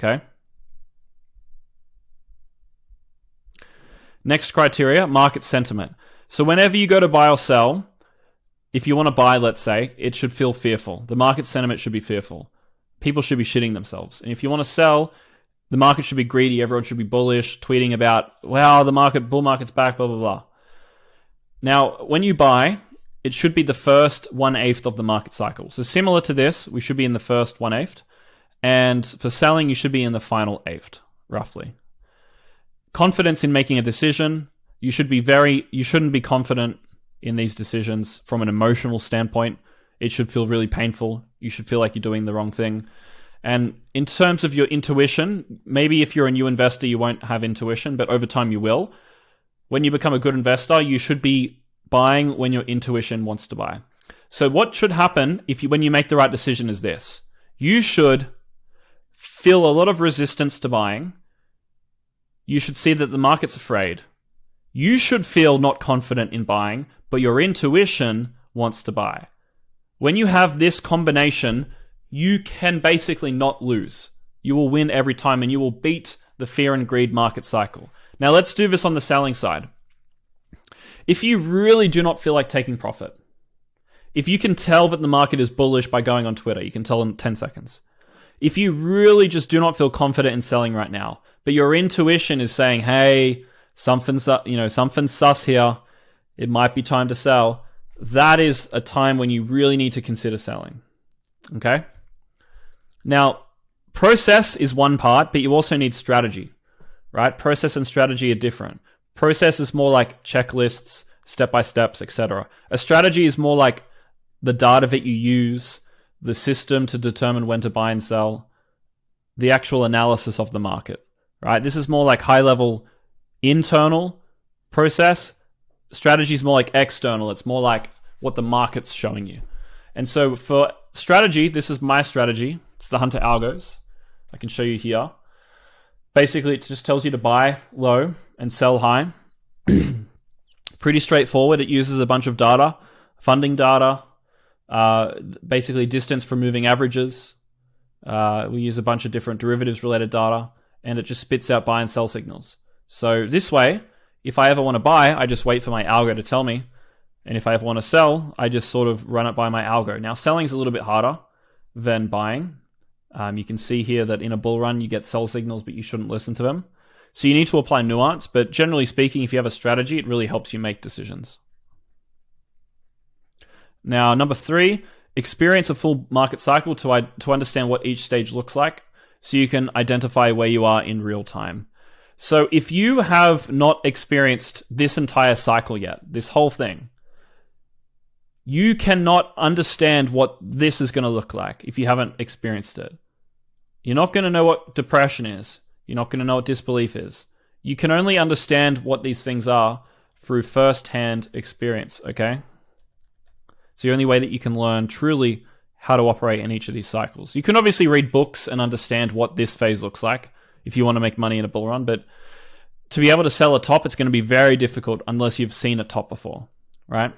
okay? Next criteria, market sentiment. So whenever you go to buy or sell, if you want to buy, let's say, it should feel fearful. The market sentiment should be fearful. People should be shitting themselves. And if you want to sell, the market should be greedy. Everyone should be bullish, tweeting about, wow, bull market's back, blah, blah, blah. Now, when you buy, it should be the first 1/8 of the market cycle. So similar to this, we should be in the first 1/8. And for selling, you should be in the final 1/8, roughly. Confidence in making a decision. You shouldn't be confident in these decisions from an emotional standpoint. It should feel really painful. You should feel like you're doing the wrong thing. And in terms of your intuition, maybe if you're a new investor, you won't have intuition, but over time you will. When you become a good investor, you should be buying when your intuition wants to buy. So what should happen when you make the right decision is this. You should feel a lot of resistance to buying. You should see that the market's afraid. You should feel not confident in buying, but your intuition wants to buy. When you have this combination, you can basically not lose. You will win every time and you will beat the fear and greed market cycle. Now let's do this on the selling side. If you really do not feel like taking profit, if you can tell that the market is bullish by going on Twitter, you can tell in 10 seconds. If you really just do not feel confident in selling right now, but your intuition is saying, hey, something's sus here, it might be time to sell, that is a time when you really need to consider selling. Okay? Now, process is one part, but you also need strategy, right? Process and strategy are different. Process is more like checklists, step-by-steps, etc. A strategy is more like the data that you use, the system to determine when to buy and sell, the actual analysis of the market, right? This is more like high-level internal process. Strategy is more like external. It's more like what the market's showing you. And so for strategy, this is my strategy. It's the Hunter Algos. I can show you here. Basically, it just tells you to buy low and sell high. Pretty straightforward. It uses a bunch of data, funding data, basically distance from moving averages. We use a bunch of different derivatives-related data, and it just spits out buy and sell signals. So this way, if I ever want to buy, I just wait for my algo to tell me. And if I ever want to sell, I just sort of run it by my algo. Now, selling is a little bit harder than buying. You can see here that in a bull run, you get sell signals, but you shouldn't listen to them. So you need to apply nuance, but generally speaking, if you have a strategy, it really helps you make decisions. Now, number 3, experience a full market cycle to understand what each stage looks like so you can identify where you are in real time. So if you have not experienced this entire cycle yet, this whole thing, you cannot understand what this is going to look like if you haven't experienced it. You're not going to know what depression is. You're not going to know what disbelief is. You can only understand what these things are through first-hand experience, okay? It's the only way that you can learn truly how to operate in each of these cycles. You can obviously read books and understand what this phase looks like if you want to make money in a bull run, but to be able to sell a top, it's going to be very difficult unless you've seen a top before, right?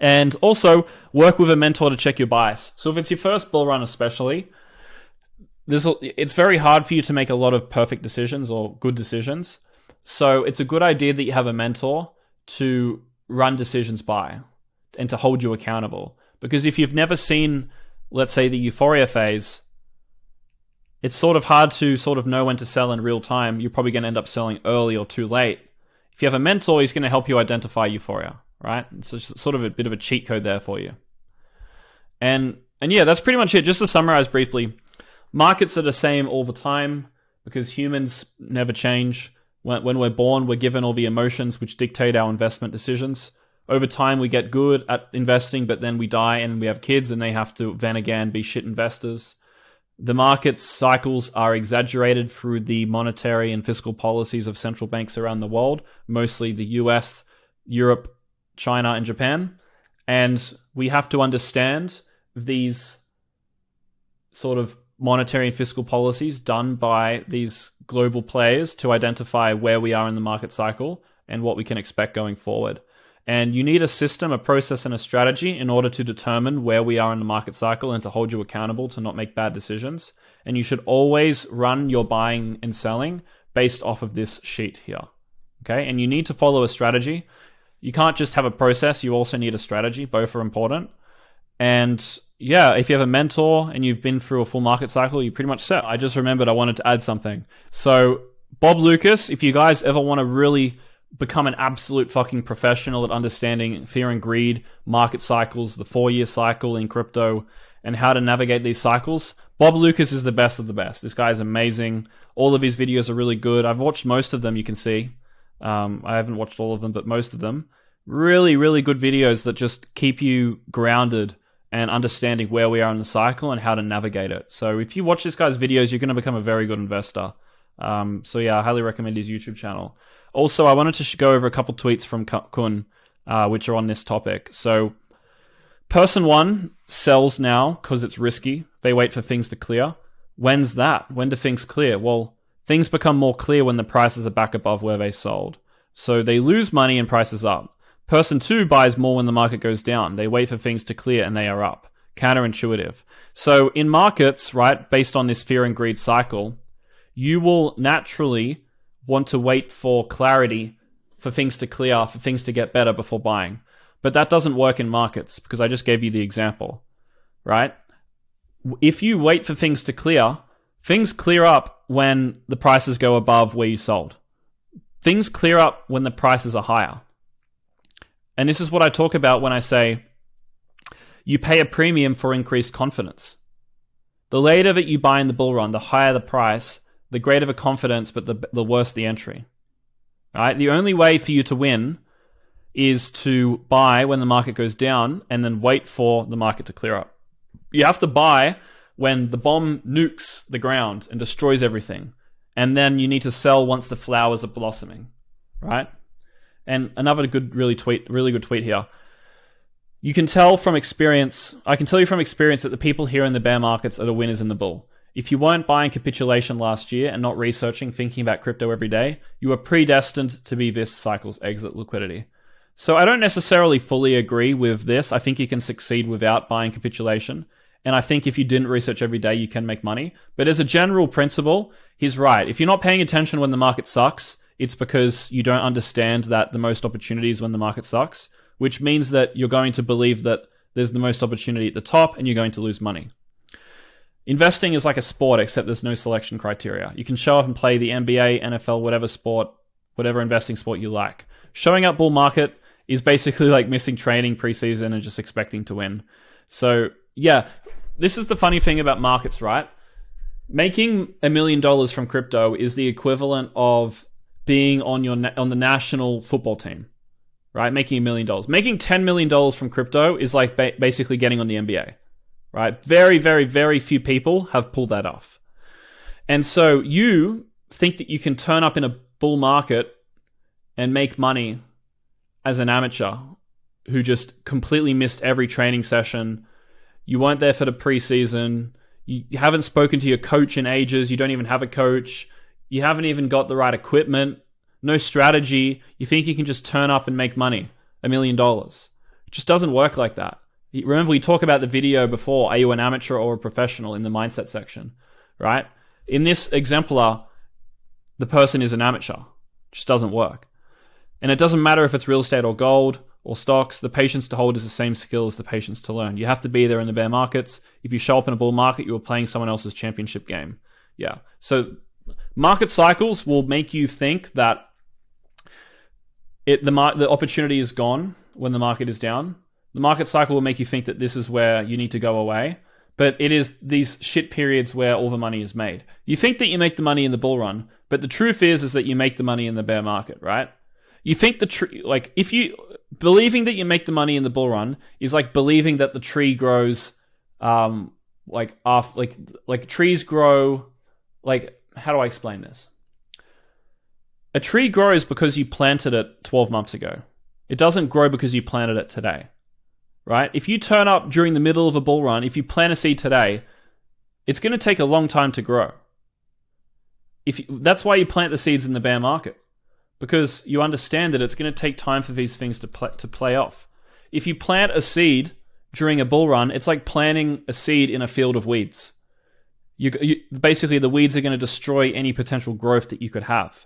And also, work with a mentor to check your bias. So if it's your first bull run especially, it's very hard for you to make a lot of perfect decisions or good decisions. So it's a good idea that you have a mentor to run decisions by and to hold you accountable. Because if you've never seen, let's say, the euphoria phase, it's sort of hard to sort of know when to sell in real time. You're probably going to end up selling early or too late. If you have a mentor, he's going to help you identify euphoria, right? It's just sort of a bit of a cheat code there for you. And yeah, that's pretty much it. Just to summarize briefly, markets are the same all the time because humans never change. When we're born, we're given all the emotions which dictate our investment decisions. Over time, we get good at investing, but then we die and we have kids and they have to then again be shit investors. The market cycles are exaggerated through the monetary and fiscal policies of central banks around the world, mostly the US, Europe, China, and Japan. And we have to understand these sort of monetary and fiscal policies done by these global players to identify where we are in the market cycle and what we can expect going forward. And you need a system, a process, and a strategy in order to determine where we are in the market cycle and to hold you accountable to not make bad decisions. And you should always run your buying and selling based off of this sheet here. Okay, and you need to follow a strategy. You can't just have a process, you also need a strategy. Both are important. And yeah, if you have a mentor and you've been through a full market cycle, you pretty much set. I just remembered I wanted to add something. So Bob Lucas, if you guys ever want to really become an absolute fucking professional at understanding fear and greed, market cycles, the 4-year cycle in crypto, and how to navigate these cycles, Bob Lucas is the best of the best. This guy is amazing. All of his videos are really good. I've watched most of them, you can see. I haven't watched all of them, but most of them. Really, really good videos that just keep you grounded and understanding where we are in the cycle and how to navigate it. So if you watch this guy's videos, you're going to become a very good investor. So yeah, I highly recommend his YouTube channel. Also, I wanted to go over a couple tweets from Kun, which are on this topic. So person 1 sells now because it's risky. They wait for things to clear. When's that? When do things clear? Well, things become more clear when the prices are back above where they sold. So they lose money and prices up. Person 2 buys more when the market goes down. They wait for things to clear and they are up. Counterintuitive. So in markets, right, based on this fear and greed cycle, you will naturally want to wait for clarity, for things to clear, for things to get better before buying. But that doesn't work in markets because I just gave you the example, right? If you wait for things to clear up when the prices go above where you sold. Things clear up when the prices are higher. And this is what I talk about when I say you pay a premium for increased confidence. The later that you buy in the bull run, the higher the price, the greater the confidence, but the worse the entry. Right? The only way for you to win is to buy when the market goes down and then wait for the market to clear up. You have to buy when the bomb nukes the ground and destroys everything. And then you need to sell once the flowers are blossoming. Right? And another really good tweet here. You can tell from experience, I can tell you from experience that the people here in the bear markets are the winners in the bull. If you weren't buying capitulation last year and not researching, thinking about crypto every day, you are predestined to be this cycle's exit liquidity. So I don't necessarily fully agree with this. I think you can succeed without buying capitulation. And I think if you didn't research every day, you can make money. But as a general principle, he's right. If you're not paying attention when the market sucks, it's because you don't understand that the most opportunity is when the market sucks, which means that you're going to believe that there's the most opportunity at the top and you're going to lose money. Investing is like a sport, except there's no selection criteria. You can show up and play the NBA, NFL, whatever sport, whatever investing sport you like. Showing up bull market is basically like missing training preseason and just expecting to win. So yeah, this is the funny thing about markets, right? Making $1 million from crypto is the equivalent of being on the national football team, right? Making $1 million. Making $10 million from crypto is like basically getting on the NBA. Right? Very, very, very few people have pulled that off. And so you think that you can turn up in a bull market and make money as an amateur who just completely missed every training session. You weren't there for the preseason. You haven't spoken to your coach in ages. You don't even have a coach. You haven't even got the right equipment. No strategy. You think you can just turn up and make money, $1 million. It just doesn't work like that. Remember, we talked about the video before, are you an amateur or a professional in the mindset section, right? In this exemplar, the person is an amateur. It just doesn't work. And it doesn't matter if it's real estate or gold or stocks, the patience to hold is the same skill as the patience to learn. You have to be there in the bear markets. If you show up in a bull market, you are playing someone else's championship game. Yeah. So market cycles will make you think that the opportunity is gone when the market is down. The market cycle will make you think that this is where you need to go away, but it is these shit periods where all the money is made. You think that you make the money in the bull run, but the truth is that you make the money in the bear market, right? You think believing that you make the money in the bull run is like believing that the tree grows, like trees grow, like, how do I explain this? A tree grows because you planted it 12 months ago. It doesn't grow because you planted it today. Right? If you turn up during the middle of a bull run, if you plant a seed today, it's going to take a long time to grow. That's why you plant the seeds in the bear market, because you understand that it's going to take time for these things to play off. If you plant a seed during a bull run, it's like planting a seed in a field of weeds. Basically the weeds are going to destroy any potential growth that you could have.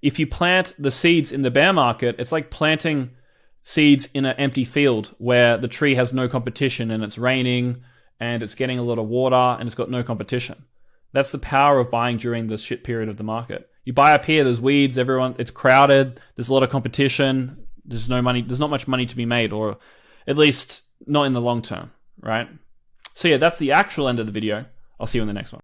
If you plant the seeds in the bear market, it's like planting seeds in an empty field where the tree has no competition and it's raining and it's getting a lot of water and it's got no competition. That's the power of buying during the shit period of the market. You buy up here, there's weeds, it's crowded, there's a lot of competition, there's no money, there's not much money to be made, or at least not in the long term, right? So yeah, that's the actual end of the video. I'll see you in the next one.